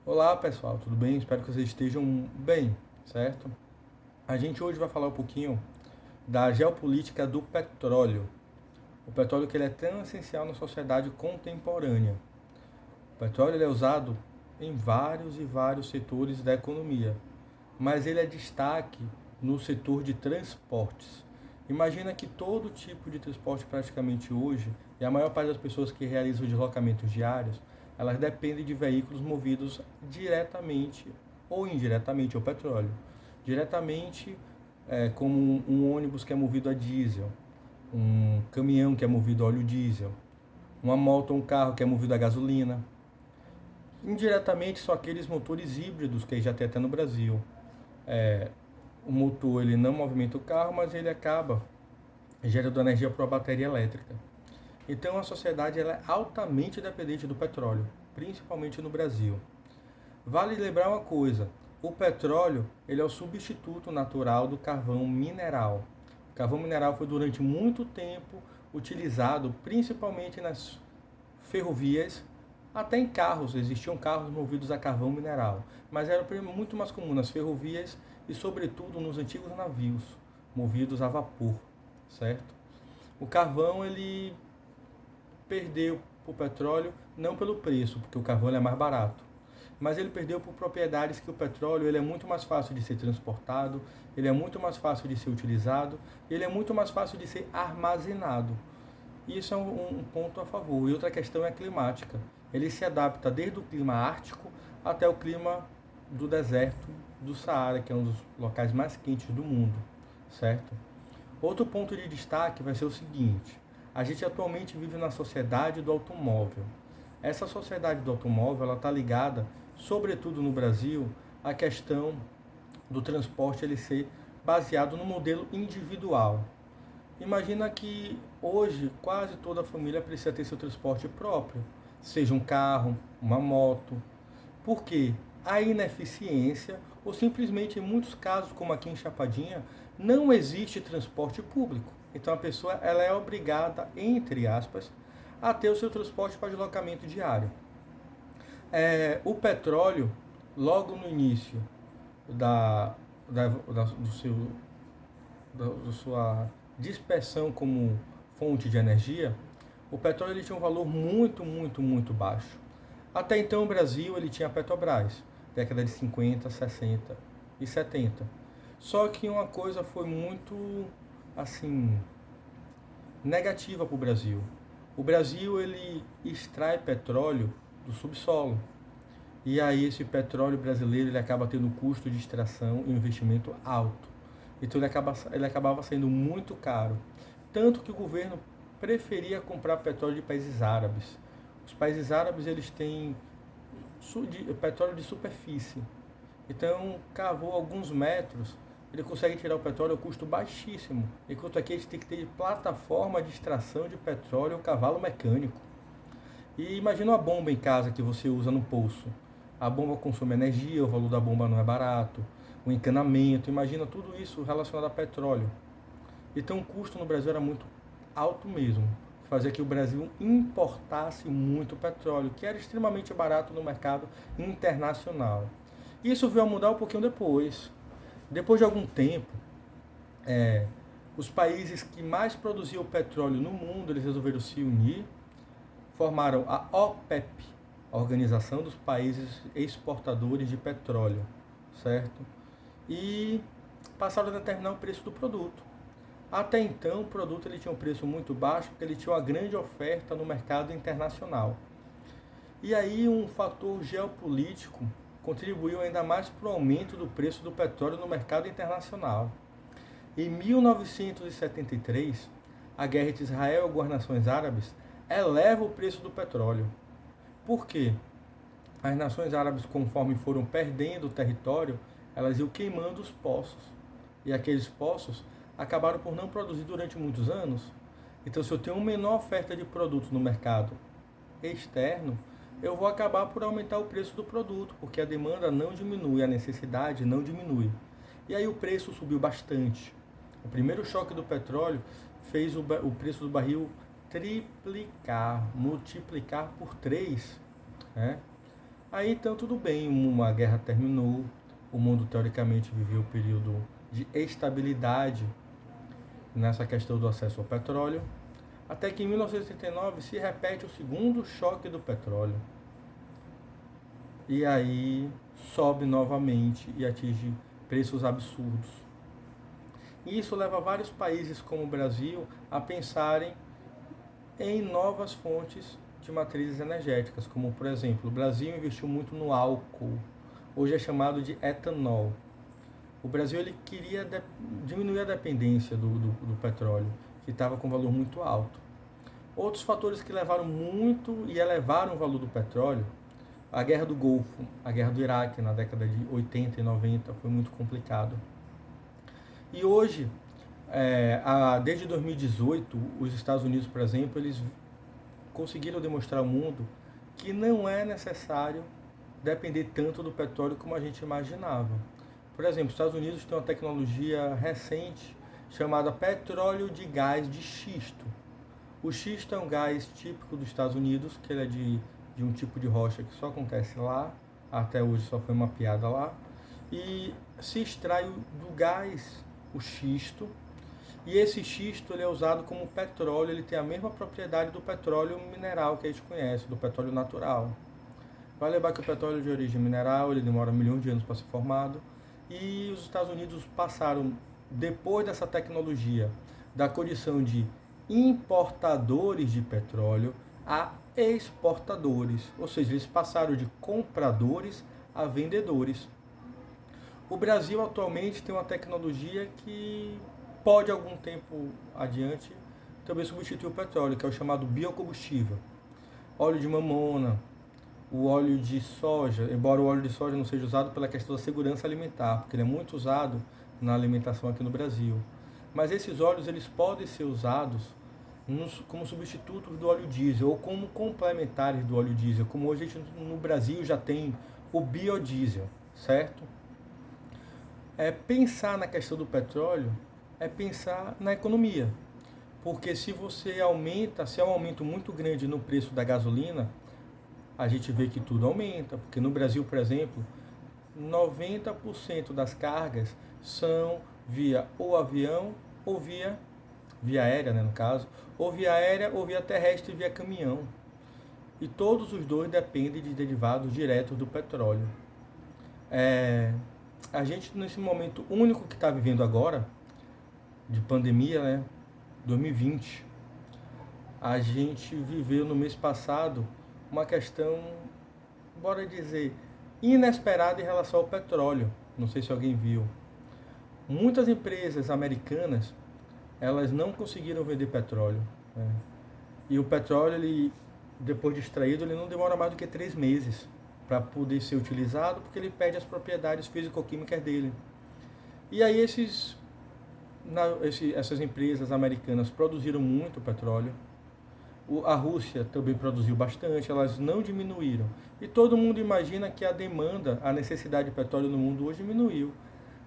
Olá pessoal, tudo bem? Espero que vocês estejam bem, certo? A gente hoje vai falar um pouquinho da geopolítica do petróleo. O petróleo que ele é tão essencial na sociedade contemporânea. O petróleo ele é usado em vários e vários setores da economia, mas ele é destaque no setor de transportes. Imagina que todo tipo de transporte praticamente hoje, e a maior parte das pessoas que realizam deslocamentos diários, elas dependem de veículos movidos diretamente ou indiretamente ao petróleo. Diretamente, como um ônibus que é movido a diesel, um caminhão que é movido a óleo diesel, uma moto ou um carro que é movido a gasolina. Indiretamente são aqueles motores híbridos que já tem até no Brasil. O motor ele não movimenta o carro, mas ele acaba gerando energia para a bateria elétrica. Então a sociedade ela é altamente dependente do petróleo, principalmente no Brasil. Vale lembrar uma coisa, o petróleo ele é o substituto natural do carvão mineral. O carvão mineral foi durante muito tempo utilizado principalmente nas ferrovias, até em carros, existiam carros movidos a carvão mineral, mas era muito mais comum nas ferrovias e sobretudo nos antigos navios, movidos a vapor, certo? O carvão ele perdeu para o petróleo não pelo preço, porque o carvão é mais barato, mas ele perdeu por propriedades que o petróleo ele é muito mais fácil de ser transportado, ele é muito mais fácil de ser utilizado, ele é muito mais fácil de ser armazenado. Isso é um ponto a favor. E outra questão é a climática. Ele se adapta desde o clima ártico até o clima do deserto do Saara, que é um dos locais mais quentes do mundo, certo? Outro ponto de destaque vai ser o seguinte: a gente atualmente vive na sociedade do automóvel. Essa sociedade do automóvel ela está ligada, sobretudo no Brasil, à questão do transporte ele ser baseado no modelo individual. Imagina que hoje quase toda família precisa ter seu transporte próprio, seja um carro, uma moto. Por quê? A ineficiência ou simplesmente em muitos casos, como aqui em Chapadinha, não existe transporte público. Então a pessoa ela é obrigada, entre aspas, a ter o seu transporte para deslocamento diário. O petróleo, logo no início da, do seu, da sua dispersão como fonte de energia, o petróleo ele tinha um valor muito, muito, muito baixo. Até então o Brasil ele tinha a Petrobras, década de 50, 60 e 70. Só que uma coisa foi muito assim negativa para o Brasil. O Brasil ele extrai petróleo do subsolo. E aí esse petróleo brasileiro ele acaba tendo um custo de extração e um investimento alto. Então ele acabava sendo muito caro. Tanto que o governo preferia comprar petróleo de países árabes. Os países árabes eles têm petróleo de superfície. Então cavou alguns metros, ele consegue tirar o petróleo a custo baixíssimo. Enquanto aqui a gente tem que ter plataforma de extração de petróleo, cavalo mecânico. E imagina uma bomba em casa que você usa no poço. A bomba consome energia, o valor da bomba não é barato, o encanamento, imagina tudo isso relacionado a petróleo. Então o custo no Brasil era muito alto mesmo. Fazia que o Brasil importasse muito petróleo, que era extremamente barato no mercado internacional. Isso veio a mudar um pouquinho depois. Depois de algum tempo, os países que mais produziam petróleo no mundo, eles resolveram se unir, formaram a OPEP, a Organização dos Países Exportadores de Petróleo, certo? E passaram a determinar o preço do produto. Até então, o produto ele tinha um preço muito baixo, porque ele tinha uma grande oferta no mercado internacional. E aí um fator geopolítico contribuiu ainda mais para o aumento do preço do petróleo no mercado internacional. Em 1973, a guerra entre Israel e algumas nações árabes eleva o preço do petróleo. Por quê? As nações árabes, conforme foram perdendo o território, elas iam queimando os poços. E aqueles poços acabaram por não produzir durante muitos anos. Então, se eu tenho uma menor oferta de produtos no mercado externo, eu vou acabar por aumentar o preço do produto, porque a demanda não diminui, a necessidade não diminui. E aí o preço subiu bastante. O primeiro choque do petróleo fez o preço do barril triplicar, multiplicar por 3, né? Aí então tudo bem, uma guerra terminou, o mundo teoricamente viveu um período de estabilidade nessa questão do acesso ao petróleo, até que em 1989 se repete o segundo choque do petróleo. E aí sobe novamente e atinge preços absurdos. E isso leva vários países como o Brasil a pensarem em novas fontes de matrizes energéticas, como por exemplo, o Brasil investiu muito no álcool, hoje é chamado de etanol. O Brasil ele queria diminuir a dependência do petróleo, que estava com valor muito alto. Outros fatores que levaram muito e elevaram o valor do petróleo, a Guerra do Golfo, a Guerra do Iraque na década de 80 e 90 foi muito complicado. E hoje, desde 2018, os Estados Unidos, por exemplo, eles conseguiram demonstrar ao mundo que não é necessário depender tanto do petróleo como a gente imaginava. Por exemplo, os Estados Unidos têm uma tecnologia recente chamada petróleo de gás de xisto. O xisto é um gás típico dos Estados Unidos, que ele é de um tipo de rocha que só acontece lá, até hoje só foi mapeada lá, e se extrai do gás o xisto, e esse xisto ele é usado como petróleo, ele tem a mesma propriedade do petróleo mineral que a gente conhece, do petróleo natural. Vai lembrar que o petróleo de origem mineral, ele demora milhões de anos para ser formado, e os Estados Unidos passaram, depois dessa tecnologia, da condição de importadores de petróleo a exportadores, ou seja, eles passaram de compradores a vendedores. O Brasil atualmente tem uma tecnologia que pode, algum tempo adiante, também substituir o petróleo, que é o chamado biocombustível. Óleo de mamona, o óleo de soja, embora o óleo de soja não seja usado pela questão da segurança alimentar, porque ele é muito usado na alimentação aqui no Brasil. Mas esses óleos eles podem ser usados como substitutos do óleo diesel ou como complementares do óleo diesel, como hoje a gente no Brasil já tem o biodiesel, certo? Pensar na questão do petróleo é pensar na economia, porque se você aumenta, se há um aumento muito grande no preço da gasolina, a gente vê que tudo aumenta, porque no Brasil, por exemplo, 90% das cargas são via ou avião ou via aérea, né, no caso, ou via aérea ou via terrestre, via caminhão. E todos os dois dependem de derivados diretos do petróleo. A gente, nesse momento único que está vivendo agora, de pandemia, né, 2020, a gente viveu no mês passado uma questão, bora dizer, inesperada em relação ao petróleo. Não sei se alguém viu. Muitas empresas americanas, elas não conseguiram vender petróleo, né? E o petróleo, ele, depois de extraído, ele não demora mais do que 3 meses para poder ser utilizado, porque ele perde as propriedades físico-químicas dele. E aí essas empresas americanas produziram muito petróleo. A Rússia também produziu bastante, elas não diminuíram. E todo mundo imagina que a demanda, a necessidade de petróleo no mundo hoje diminuiu.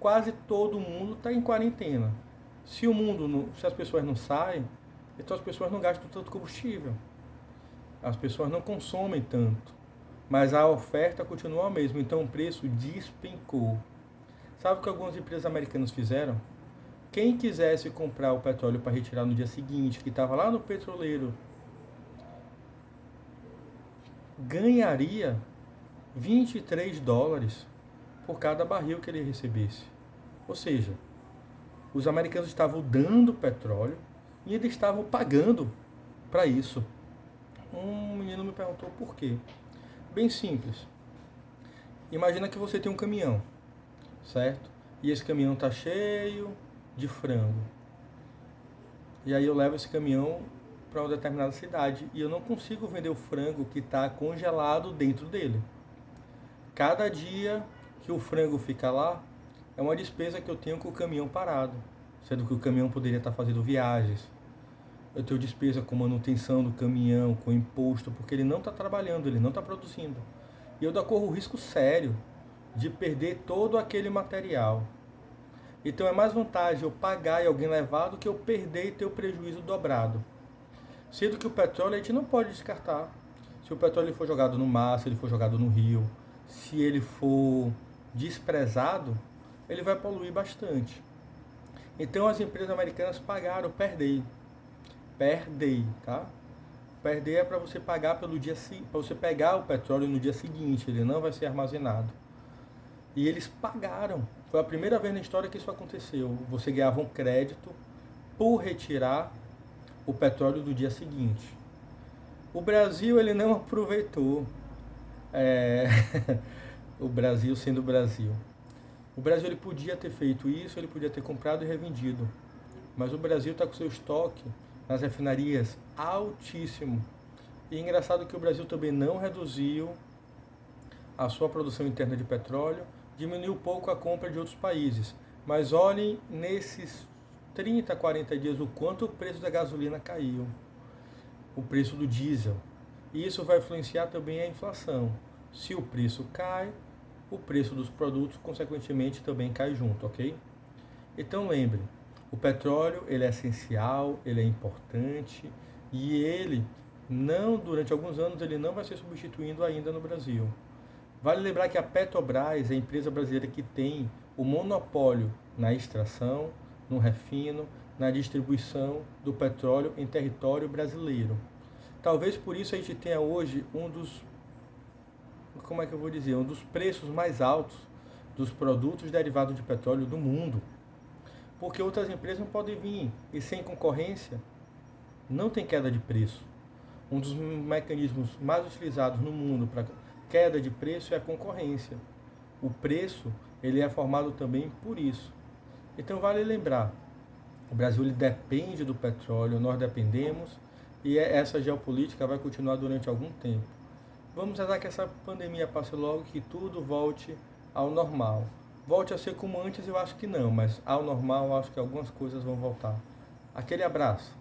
Quase todo mundo está em quarentena. Se as pessoas não saem, então as pessoas não gastam tanto combustível. As pessoas não consomem tanto. Mas a oferta continua a mesma, então o preço despencou. Sabe o que algumas empresas americanas fizeram? Quem quisesse comprar o petróleo para retirar no dia seguinte, que estava lá no petroleiro, ganharia $23 por cada barril que ele recebesse. Ou seja, os americanos estavam dando petróleo e eles estavam pagando para isso. Um menino me perguntou por quê. Bem simples. Imagina que você tem um caminhão, certo? E esse caminhão está cheio de frango. E aí eu levo esse caminhão para uma determinada cidade e eu não consigo vender o frango que está congelado dentro dele. Cada dia que o frango fica lá é uma despesa que eu tenho com o caminhão parado, sendo que o caminhão poderia estar fazendo viagens. Eu tenho despesa com manutenção do caminhão, com imposto, porque ele não está trabalhando, ele não está produzindo. E eu corro o risco sério de perder todo aquele material. Então é mais vantagem eu pagar e alguém levar do que eu perder e ter o prejuízo dobrado. Sendo que o petróleo a gente não pode descartar. Se o petróleo for jogado no mar, se ele for jogado no rio, se ele for desprezado, ele vai poluir bastante. Então as empresas americanas pagaram per day. Per day, tá? Per day é para você pagar pelo dia, para você pegar o petróleo no dia seguinte, ele não vai ser armazenado. E eles pagaram. Foi a primeira vez na história que isso aconteceu. Você ganhava um crédito por retirar o petróleo do dia seguinte. O Brasil, ele não aproveitou. O Brasil sendo o Brasil. O Brasil, ele podia ter feito isso, ele podia ter comprado e revendido. Mas o Brasil está com seu estoque nas refinarias altíssimo. E é engraçado que o Brasil também não reduziu a sua produção interna de petróleo, diminuiu pouco a compra de outros países. Mas olhem nesses 30, 40 dias o quanto o preço da gasolina caiu, o preço do diesel. E isso vai influenciar também a inflação. Se o preço cai, o preço dos produtos, consequentemente, também cai junto, ok? Então lembre, o petróleo ele é essencial, ele é importante e ele não, durante alguns anos, ele não vai ser substituindo ainda no Brasil. Vale lembrar que a Petrobras é a empresa brasileira que tem o monopólio na extração, no refino, na distribuição do petróleo em território brasileiro. Talvez por isso a gente tenha hoje um dos preços mais altos dos produtos derivados de petróleo do mundo. Porque outras empresas não podem vir e sem concorrência não tem queda de preço. Um dos mecanismos mais utilizados no mundo para queda de preço é a concorrência. O preço ele é formado também por isso. Então vale lembrar, o Brasil ele depende do petróleo, nós dependemos e essa geopolítica vai continuar durante algum tempo. Vamos rezar que essa pandemia passe logo, que tudo volte ao normal. Volte a ser como antes, eu acho que não, mas ao normal eu acho que algumas coisas vão voltar. Aquele abraço.